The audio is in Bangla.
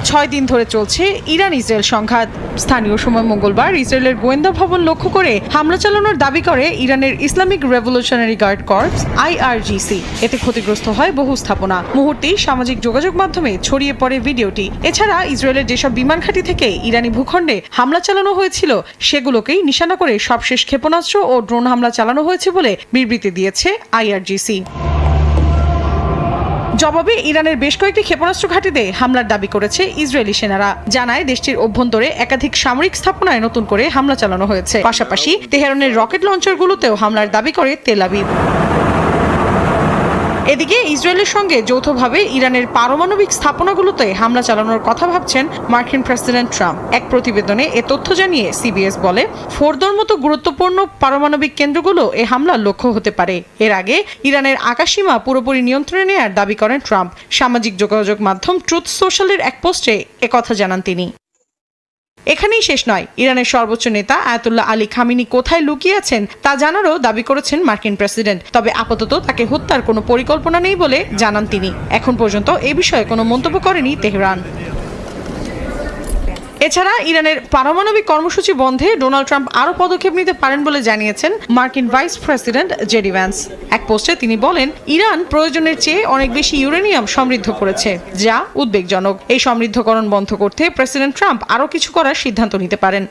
6 দিন ধরে চলছে ইরান ইসরায়েল সংঘাত। স্থানীয় সময় মঙ্গলবার ইসরায়েলের গোয়েন্দা ভবন লক্ষ্য করে হামলা চালানোর দাবি করে ইরানের Islamic Revolutionary Guard Corps IRGC। এতে ক্ষতিগ্রস্ত হয় বহু স্থাপনা। মুহূর্তেই সামাজিক যোগাযোগ মাধ্যমে ছড়িয়ে পড়ে ভিডিওটি। এছাড়া ইসরায়েলের যেসব বিমান ঘাঁটি থেকে ইরানি ভূখণ্ডে হামলা চালানো হয়েছিল সেগুলোকেই নিশানা করে সবশেষ ক্ষেপণাস্ত্র ও ড্রোন হামলা চালানো হয়েছে বলে বিবৃতি দিয়েছে IRGC। জবাবে ইরানের বেশ কয়েকটি ক্ষেপণাস্ত্র ঘাঁটিতে হামলার দাবি করেছে ইসরায়েলি সেনারা। জানায় দেশটির অভ্যন্তরে একাধিক সামরিক স্থাপনায় নতুন করে হামলা চালানো হয়েছে। পাশাপাশি তেহরানের রকেট লঞ্চারগুলোতেও হামলার দাবি করে তেল আবিব। এদিকে ইসরায়েলের সঙ্গে যৌথভাবে ইরানের পারমাণবিক স্থাপনাগুলোতে হামলা চালানোর কথা ভাবছেন মার্কিন প্রেসিডেন্ট ট্রাম্প। এক প্রতিবেদনে এ তথ্য জানিয়ে CBS বলে, ফোর্দোর মতো গুরুত্বপূর্ণ পারমাণবিক কেন্দ্রগুলো এ হামলার লক্ষ্য হতে পারে। এর আগে ইরানের আকাশসীমা পুরোপুরি নিয়ন্ত্রণে নেয়ার দাবি করেন ট্রাম্প। সামাজিক যোগাযোগ মাধ্যম ট্রুথ সোশ্যালের এক পোস্টে একথা জানান তিনি। এখানেই শেষ নয়, ইরানের সর্বোচ্চ নেতা আয়াতুল্লাহ আলী খামিনি কোথায় লুকিয়ে আছেন তা জানারও দাবি করেছেন মার্কিন প্রেসিডেন্ট। তবে আপাতত তাকে হত্যার কোনো পরিকল্পনা নেই বলে জানান তিনি। এখন পর্যন্ত এ বিষয়ে কোনো মন্তব্য করেনি তেহরান। এছাড়া ইরানের পারমাণবিক কর্মসূচি বন্ধে ডোনাল্ড ট্রাম্প আরও পদক্ষেপ নিতে পারেন বলে জানিয়েছেন মার্কিন ভাইস প্রেসিডেন্ট জেডি ভ্যান্স। এক পোস্টে তিনি বলেন, ইরান প্রয়োজনের চেয়ে অনেক বেশি ইউরেনিয়াম সমৃদ্ধ করেছে, যা উদ্বেগজনক। এই সমৃদ্ধকরণ বন্ধ করতে প্রেসিডেন্ট ট্রাম্প আরও কিছু করার সিদ্ধান্ত নিতে পারেন।